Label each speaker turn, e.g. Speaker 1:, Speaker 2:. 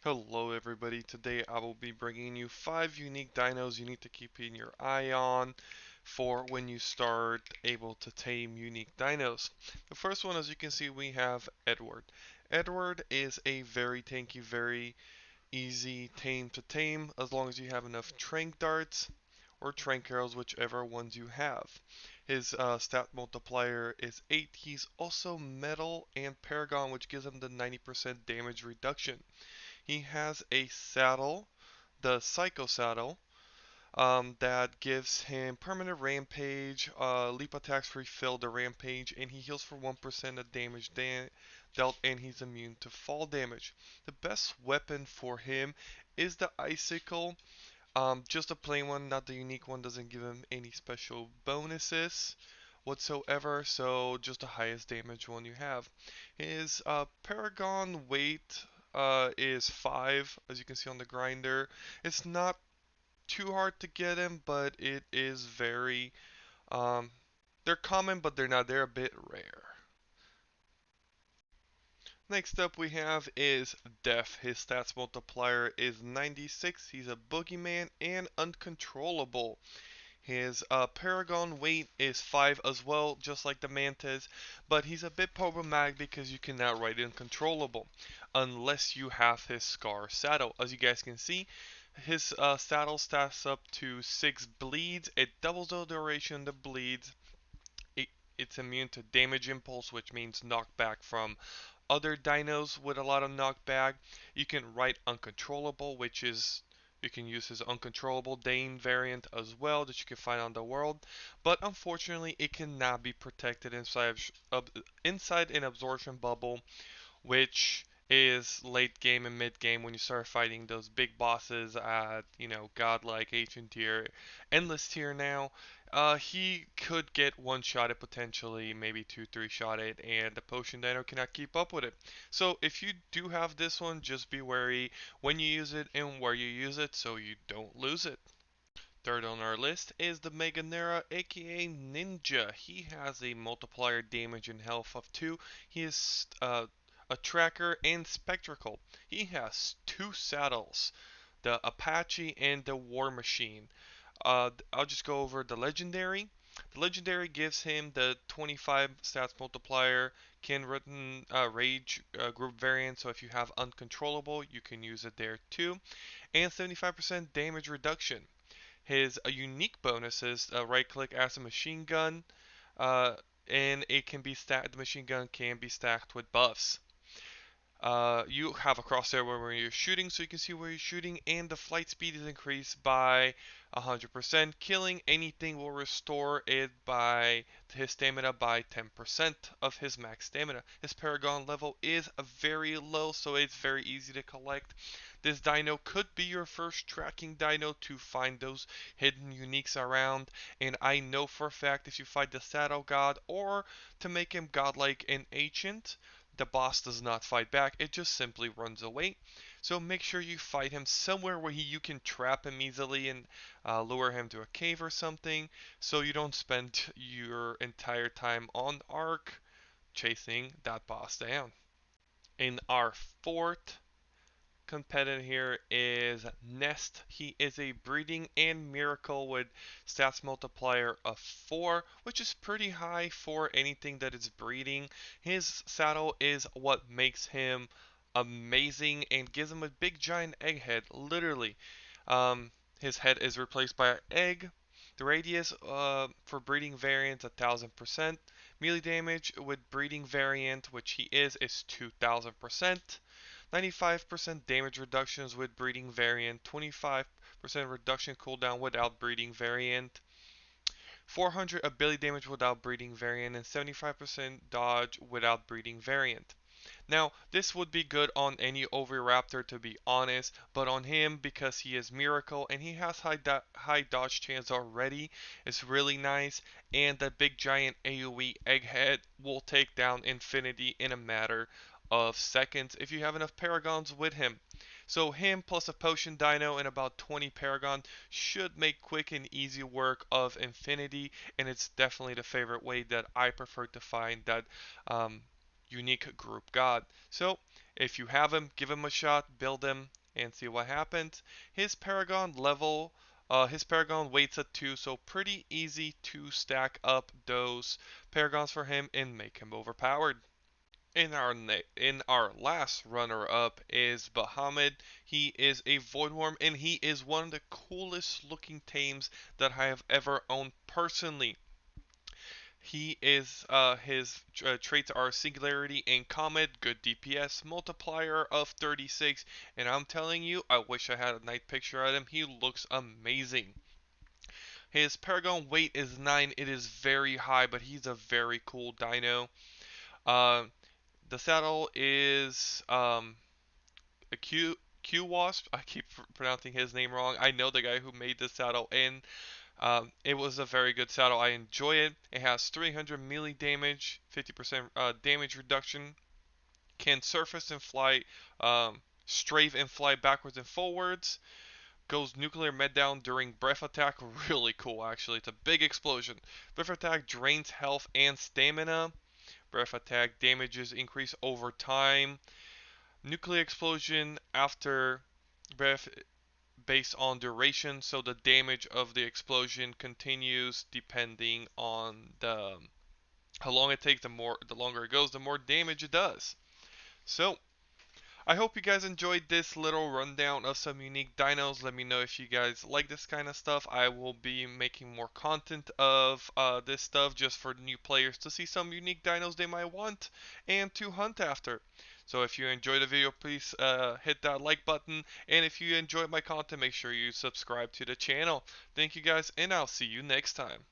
Speaker 1: Hello everybody, today I will be bringing you 5 unique dinos you need to keep in your eye on for when you start able to tame unique dinos. The first one, as you can see, we have Edward. Edward is a very tanky, very easy tame to tame as long as you have enough trank darts or trank arrows, whichever ones you have. His stat multiplier is 8. He's also metal and paragon, which gives him the 90% damage reduction. He has a saddle, the Psycho Saddle, that gives him permanent rampage, leap attacks refill the rampage, and he heals for 1% of damage dealt, and he's immune to fall damage. The best weapon for him is the Icicle. Just a plain one, not the unique one, doesn't give him any special bonuses whatsoever, so just the highest damage one you have. His Paragon weight is 5, as you can see on the grinder. It's not too hard to get him, but it is very, um, they're common, but they're a bit rare. Next up we have is Death. His stats multiplier is 96. He's a boogeyman and uncontrollable. His Paragon weight is 5 as well, just like the Mantis, but he's a bit problematic because you cannot ride uncontrollable unless you have his Scar saddle. As you guys can see, his saddle stacks up to 6 bleeds. It doubles the duration of the bleeds. It, it's immune to damage impulse, which means knockback from other dinos with a lot of knockback. You can ride uncontrollable, which is you can use his uncontrollable Dane variant as well that you can find on the world, but unfortunately it cannot be protected inside an absorption bubble, which is late game and mid game when you start fighting those big bosses at, godlike ancient tier, endless tier now. He could get one shot it potentially, maybe two, three shot it, and the potion dino cannot keep up with it. So if you do have this one, just be wary when you use it and where you use it so you don't lose it. Third on our list is the Meganera, aka Ninja. He has a multiplier damage and health of 2. He is a tracker and spectacle. He has 2 saddles, the Apache and the War Machine. I'll just go over the legendary. The legendary gives him the 25 stats multiplier, can written rage group variant, so if you have uncontrollable, you can use it there too, and 75% damage reduction. His unique bonuses: right click as a machine gun, uh, and it can be stacked. The machine gun can be stacked with buffs. You have a crosshair where you're shooting, so you can see where you're shooting, and the flight speed is increased by 100%. Killing anything will restore it by his stamina by 10% of his max stamina. His Paragon level is very low, so it's very easy to collect. This dino could be your first tracking dino to find those hidden uniques around, and I know for a fact if you fight the Saddle God or to make him godlike and ancient, the boss does not fight back, it just simply runs away. So make sure you fight him somewhere where you can trap him easily and lure him to a cave or something, so you don't spend your entire time on Ark chasing that boss down. In our fourth competitor here is Nest. He is a breeding and miracle with stats multiplier of 4, which is pretty high for anything that is breeding. His saddle is what makes him amazing and gives him a big giant egg head, literally. Um, his head is replaced by an egg. The radius for breeding variant 1000%. Melee damage with breeding variant, which he is 2000%. 95% damage reductions with breeding variant, 25% reduction cooldown without breeding variant, 400 ability damage without breeding variant, and 75% dodge without breeding variant. Now, this would be good on any Oviraptor to be honest, but on him, because he is Miracle and he has high dodge chance already, it's really nice, and that big giant AoE Egghead will take down Infinity in a matter of seconds if you have enough Paragons with him. So him plus a Potion Dino and about 20 Paragon should make quick and easy work of Infinity, and it's definitely the favorite way that I prefer to find that um, unique group god. So if you have him, give him a shot, build him, and see what happens. His Paragon weights at 2, so pretty easy to stack up those Paragons for him and make him overpowered. In our last runner-up is Bahamut. He is a Voidworm, and he is one of the coolest looking tames that I have ever owned personally. His traits are Singularity and Comet, good DPS, multiplier of 36, and I'm telling you, I wish I had a night picture of him. He looks amazing. His Paragon weight is 9. It is very high, but he's a very cool dino. Uh, the saddle is a Q Wasp. I keep pronouncing his name wrong. I know the guy who made this saddle, and it was a very good saddle. I enjoy it. It has 300 melee damage, 50% damage reduction. Can surface and fly, strafe and fly backwards and forwards. Goes nuclear med down during breath attack. Really cool, actually. It's a big explosion. Breath attack drains health and stamina. Breath attack damages increase over time. Nuclear explosion after breath based on duration, so the damage of the explosion continues depending on the how long it takes. The longer it goes, the more damage it does. So I hope you guys enjoyed this little rundown of some unique dinos. Let me know if you guys like this kind of stuff. I will be making more content of this stuff just for new players to see some unique dinos they might want and to hunt after. So if you enjoyed the video, please hit that like button. And if you enjoyed my content, make sure you subscribe to the channel. Thank you guys, and I'll see you next time.